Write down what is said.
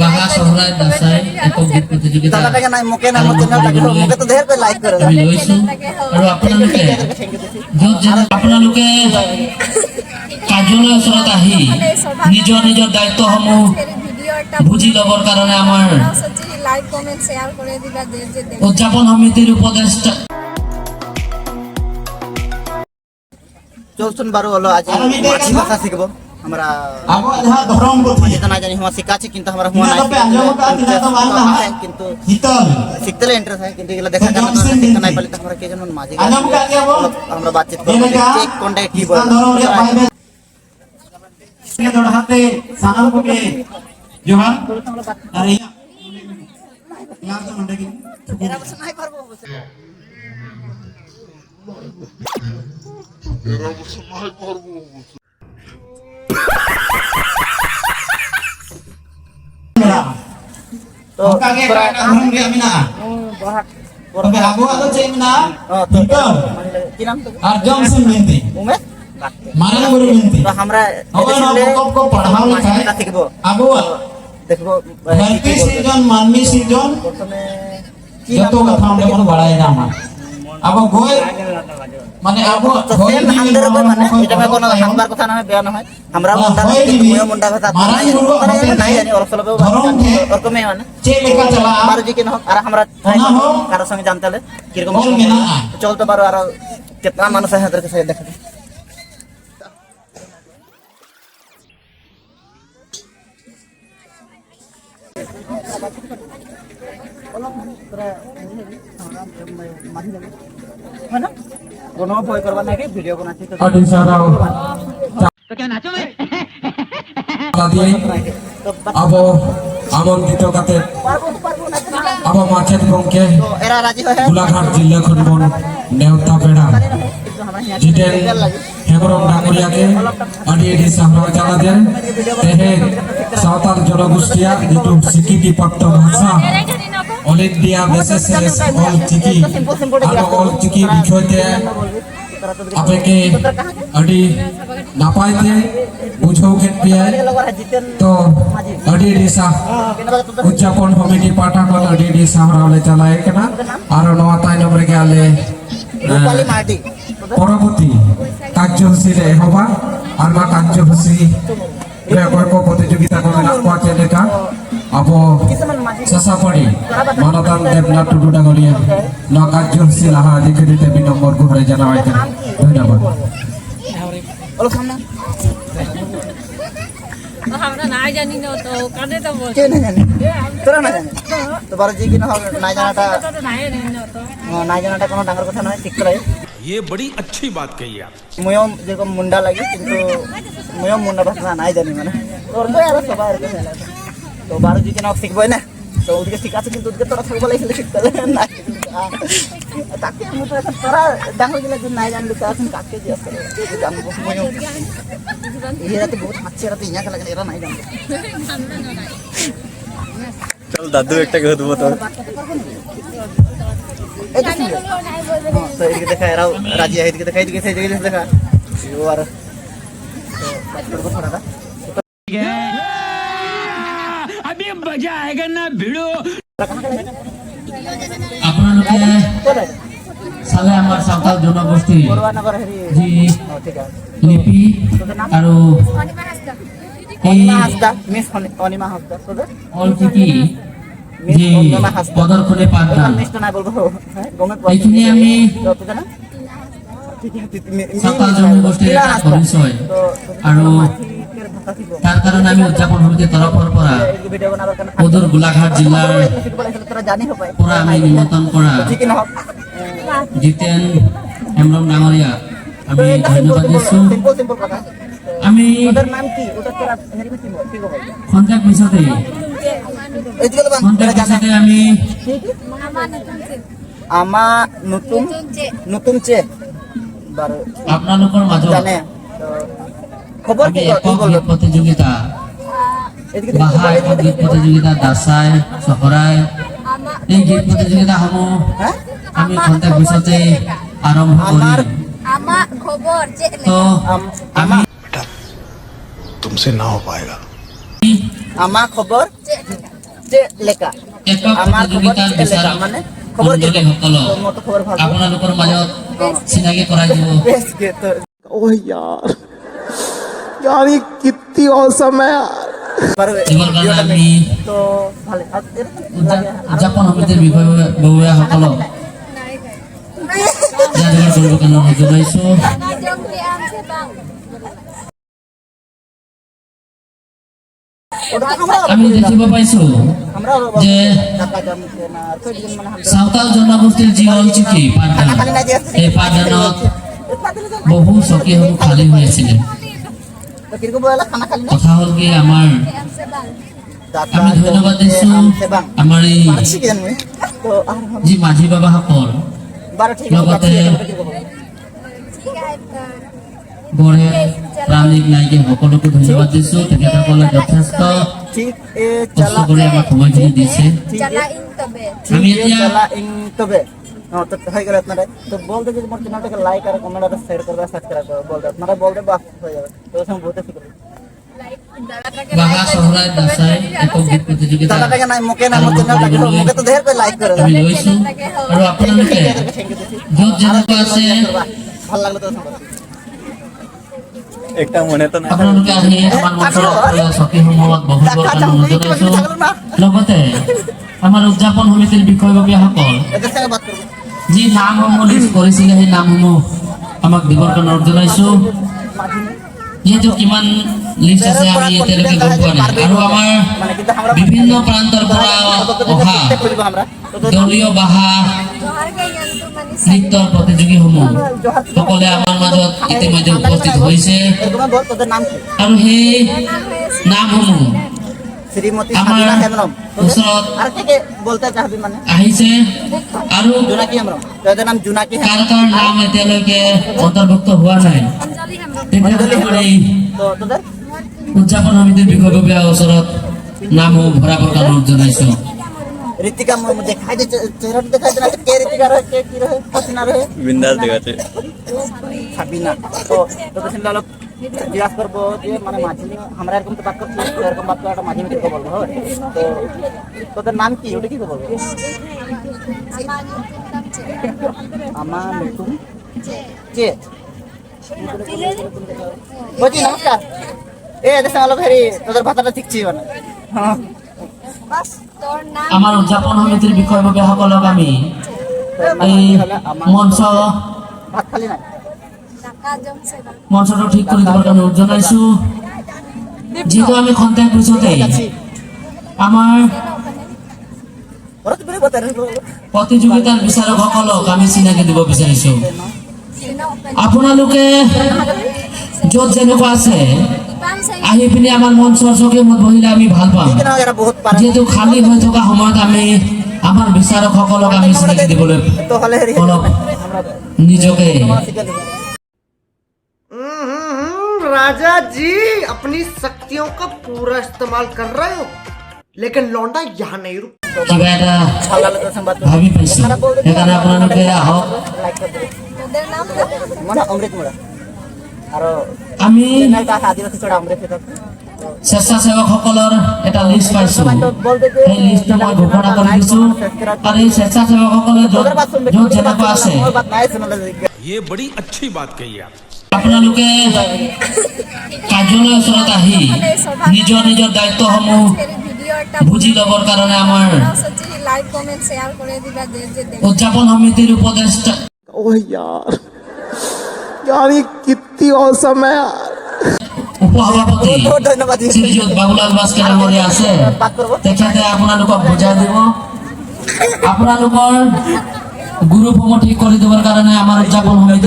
বাহা চহৰাই দাসাই একক গীত প্ৰতিযোগিতা আমি লৈছো আৰু আপোনালোকে কাৰ্যালয়ৰ ওচৰত আহি নিজৰ নিজৰ দায়িত্বসমূহ বুজি ল'বৰ কাৰণে আমাৰ উদযাপন সমিতিৰ উপদেষ্টা চলছুন বারো হলো আজ মাছি ভাষা শিখব আমরা না জানি হুয়া শিখা আছে কিন্তু আমরা হুয়া নাই কিন্তু শিখতে ইন্টারেস্ট है কিন্তু এগুলা দেখা কারণে শিখতে নাই পারি তো আমরা কে জানেন মাঝে আমরা বাতচিত করব চেক কোনটা কি বলে দড় হাতে সানাম को के जोहार अरे यार तो मंडे की এরা বসে নাই পারবো तो कागे काटा हम रे मिना ओके आगो आलो चेक मिना तो কি নাম তো আর জমসন মেন্তি উমেশ मारे ना गुरु मेंती তো আমরা को पढ़ाओ लिखाए শিখব आगो দেখব धरती सृजन मानवी सृजन প্রথমে কি যত কথা আমরা কোন বাড়াই না আমার আবো গোয় মানে আবো সেম আমাদের উপর মানে এটা মে কোনো হামবার কথা না বেয়া না হয় আমরা মুন্ডা কিন্তু মুন্ডা কথা নাই জানি অল্প অল্প ওরকমই মানে চে লেখা চলা আর যে কি না আর আমরা কারো সঙ্গে জানতে হলে কিরকম চলতে পারো আর কিতনা মানুষ আছে হাতের কাছে দেখা কোনো ভয় করবা না কি ভিডিও বানাচ্ছি তো क्या नाचो में আবো আমন্ত্রিত কাতে আবো মাছের বংকে তো এরা রাজি হয় গোলাঘাট জিলা খনবন নেওতা পেড়া জিতেন হেমরম ডাঙ্গরিয়াকে আদি এডি সাহরা জানা দেন তেহে সাঁওতাল জনগোষ্ঠীয়া যেটো স্বীকৃতি প্রাপ্ত ভাষা অল ইন্ডিয়া বেসিস অল চিকি আর অল চিকি বিষয়তে আপনাকে আদি নাপাইতে বুঝাওকে পিয়ায় তো আদি দিশা উদযাপন কমিটি পাঠাকল আদি দিশা হরালে চালায় কেনা আর নয়া তাইনম রেগে আলে পরবর্তী কার্যসূচী হবা আর মা কার্যসূচী কয়েক প্রতিযোগিতা করে লাগুয়াতে লেখা আবো সাসাপড়ি মানদান দেবনাথ টুডু ডাঙ্গরিয়া ন কার্যসূচী লাহা अधिकृते বিনম্র ঘরে জানাই ধন্যবাদ ওলো সামনে तो हमरा ना जानी न तो कादे तो बोल কে না জানি তোরা না জানি তো বারো জি কি না হবে না জানাটা तो ना न तो না জানাটা কোনো ডাঙর কথা নয় শিখতে লাগে ये बड़ी अच्छी बात कही आप ময়ও যেরকম মুন্ডা লাগে কিন্তু ময়ও মুন্ডা ভাষা নাই জানি মানে তোর তো আর সবাই আর কিছু তো বারো জি কেন শিখবই না তো ওদিকে ঠিক আছে কিন্তু ওদিকে তোরা থাকবো লাগলে শিখতে না তাকে আমি তো এখন তোরা ডাঙর গেলে যে নাই জানলে তো এখন কাকে জিজ্ঞাসা করে জানবো ময়ও এরা তো বহুত হাঁচছে এরা তো ইয়া লাগে এরা নাই জানবে চল দাদু একটা কে দেবো তোর এটা কি তো এদিকে দেখা এরাও রাজি হয় এদিকে দেখা এদিকে দেখা ও আর তো করবো থোড়া अभी मजा आएगा ना भिड़ो আপোনালোকে চালে আমাৰ সাঁওতাল জনগোষ্ঠী যি লিপি আৰু এই মিস অনিমা হাসদা তো অল চিকি যি প্ৰদৰ্শনী পাঠদান মিষ্টি নাই বলবো গমে এইখিনি আমি তো জানা সাঁওতাল জনগোষ্ঠীৰ এটা পৰিচয় আৰু তাৰ কাৰণে আমি উদযাপন সমিতিৰ তৰফৰ পৰা ভিডিও বানাবার কারণে সদর গোলাঘাট জিলাৰ তোরা জানি হবে পৰা আমি নিমন্ত্ৰণ কৰা ঠিক না হোক জিতেন হেমব্ৰম ডাঙৰীয়া আমি ধন্যবাদ দিছোঁ সিম্পল কথা আমি ওদের নাম কি ওটা তোরা হেরি কি বল ঠিক হবে খন্তেক পিছতে এইদিকে তো খন্তেক পিছতে আমি আমা নতুন নতুন চে বার আপোনালোকৰ মাজত জানে খবর আমি কি একক গীত প্ৰতিযোগিতা বাহা একক গীত প্ৰতিযোগিতা দাসাই চহৰাই এই গীত প্ৰতিযোগিতাসমূহ আমি খন্তেক পিছতে আৰম্ভ কৰিম आमा खबर चे তো আমি तुमसे ना हो पाएगा আমা খবৰ যে লেখা একক আমাৰ খবৰ প্ৰতিযোগিতাৰ যে লেখা বিচাৰক মানে খবৰ যে মণ্ডলীসকলক মতো খবৰ ভাল আপোনালোকৰ মাজত চিনাকি কৰাই দিব বেছ কে তো ओह यार ये कितनी औसम है यार বাৰু দিবৰ কাৰণে আমি তো ভালে উদযাপন সমিতিৰ বিষয়ববীয়াসকলক যাদুঘৰ কৰিবৰ কাৰণে অনুৰোধ জনাইছোঁ আমি দেখিব পাইছো আমরা যে ঢাকা জামছে না তো দিন মানে আমরা সাঁওতাল জনগোষ্ঠীৰ যি অঞ্চকি পাঠদান এই পাঠদানত বহু চকীসমূহ খালী হৈ আছিলে তো কিরকম বলা খানা খালি না কথা হ'ল কি আমাৰ আমি ধন্যবাদ দিছো আমাৰ এই পারছি কেন মই তো আর যি মাঝি বাবাসকল বারো ঠিক লগতে আছে গড়ে প্ৰাণিক নায়িকা সকলোকে ধন্যবাদ দিছো তেখেতসকলে যথেষ্ট ঠিক এ কষ্ট চালা কৰি আমাক সময়খিনি দিছে ঠিক Chalain tabi. আমি ঠিক এতিয়া চালা ইন তবে তো হয়ে গেল আপনারা তো বলতে যদি মোর চ্যানেলটাকে লাইক আর কমেন্ট আর শেয়ার করবে সাবস্ক্রাইব করবে বলতে আপনারা বলতে বাস হয়ে যাবে তো সব বহুত শিখবে বাহা চহৰাই দাসাই একক গীত প্ৰতিযোগিতা দাদাটাকে নাই মুখে না মোর চ্যানেলটাকে মুখে তো দেহের করে লাইক করে আমি লৈছো আৰু আপোনালোকে য'ত যেনেকুৱা আছে ভালো লাগলো তো সব একটা মনে তো না আপোনালোকে আহি আমাৰ মঞ্চৰ চকীসমূহত বহিবৰ কাৰণে অনুৰোধ জনাইছো লগতে আমাৰ উদযাপন সমিতিৰ বিষয়ববীয়াসকল এদের সঙ্গে বাত করবো যি নামসমূহ লিষ্ট কৰিছিলে সেই নামসমূহ আমাক দিবৰ কাৰণে অনুৰোধ জনাইছো যিহেতু কিমান লিষ্ট আছে আমি এতিয়ালৈকে গম পোৱা নাই আৰু আমাৰ মানে কিন্তু আমরা বিভিন্ন প্ৰান্তৰ পৰা অহা খুলবো আমরা তো দলীয় বাহা Johar kay yan to manis. নৃত্যৰ প্ৰতিযোগীসমূহ সকলোৱে আমাৰ মাজত ইতিমধ্যে উপস্থিত হৈছে এরকম বল তোদের নাম কি আৰু সেই নামসমূহ শ্রীমতী আমার সাবিনা হেমরম ওচৰত আর কে বলতে চাহবি মানে আহিছে আৰু জোনাকি হেমরম তোদের নাম জোনাকি কাৰ হেমরম কাৰ নাম এতিয়ালৈকে অন্তৰ্ভুক্ত হোৱা নাই Anjali hamro. তেখেতসকলৰ এই তো তোদের উদযাপন সমিতিৰ বিষয়ববীয়াৰ ওচৰত নামসমূহ ভৰাবৰ কাৰণে অনুৰোধ জনাইছো ঋতিকা মুর্মু দেখাই দে চেহারাটা দেখাই দে না কে ঋতিকা রহে কে কি রহে হাসিনা রহে বিন্দাস দেখাচ্ছে সাবিনা তো তোদের সঙ্গে অলপ জিজ্ঞাসা করবো যে মানে মাঝি আমরা এরকম তো বাদ করছি এরকম বাদ করে একটা মাঝি মিটিকে বলবো হবে তো তোদের নাম কি ওটা কি বলবো আমার নতুন যে বলছি নমস্কার এ এদের সঙ্গে অলপ হেরি তোদের ভাষাটা শিখছি মানে হ্যাঁ Bas tor na. আমাৰ উদযাপন সমিতিৰ বিষয়ববীয়াসকলক আমি এই মঞ্চ ভাত খালি নাই Daka jom se ba. মঞ্চটো ঠিক কৰি দিবৰ কাৰণে অনুৰোধ জনাইছো যিহেতু আমি খন্তেক পিছতে আমাৰ ওরা তো বেরে বলতে প্ৰতিযোগিতাৰ বিচাৰকসকলক আমি চিনাকি দিব বিচাৰিছো Sino open. আপোনালোকে য'ত যেনেকুৱা আছে Pam sa আহি পিনি আমাৰ মঞ্চৰ চকীসমূহত বহিলে আমি ভাল পাম ঠিক না এরা বহুত পারে যিহেতু খালী হৈ থকা সময়ত আমি আমাৰ বিচাৰকসকলক আমি চিনাকি দিবলৈ তো হলে হেরি অলপ আমরা নিজকে শিখে নেব राजा जी अपनी शक्तियों का पूरा इस्तेमाल कर रहे हो लेकिन लौंडा यहाँ नहीं रुक কিবা এটা ভালো লাগলো তো সংবাদ ভাবি পাইছো সেইকাৰণে আপোনালোকে আহক toder naam na. মানে অমৃত মোড়া আর আমি চ্যানেলটা আদিবাসী চড়া অমৃত এটা স্বেচ্ছাসেৱকসকলৰ এটা লিষ্ট পাইছো বলতে যে সেই লিষ্টটো মই ঘোষণা কৰি দিছো আৰু এই স্বেচ্ছাসেৱকসকলে য'ত য'ত যেনেকুৱা আছে और बात नहीं सुनल ये बड़ी अच्छी बात कही आप আপোনালোকে কাৰ্যালয়ৰ ওচৰত আহি নিজৰ নিজৰ দায়িত্বসমূহ Video ta. বুজি ল'বৰ কাৰণে আমাৰ Sochi like comment share kore diba je je dekh. উদযাপন সমিতিৰ উপদেষ্টা ओह यार ये कितनी औसम है यार উপসভাপতি बहुत धन्यवाद जी শ্ৰীযুত বাবুলাল বাস্কে ডাঙৰীয়া আছে তেখেতে আপোনালোকক বুজাই দিব আপোনালোকৰ গ্ৰুপসমূহ ঠিক কৰি দিবৰ কাৰণে আমাৰ উদযাপন সমিতি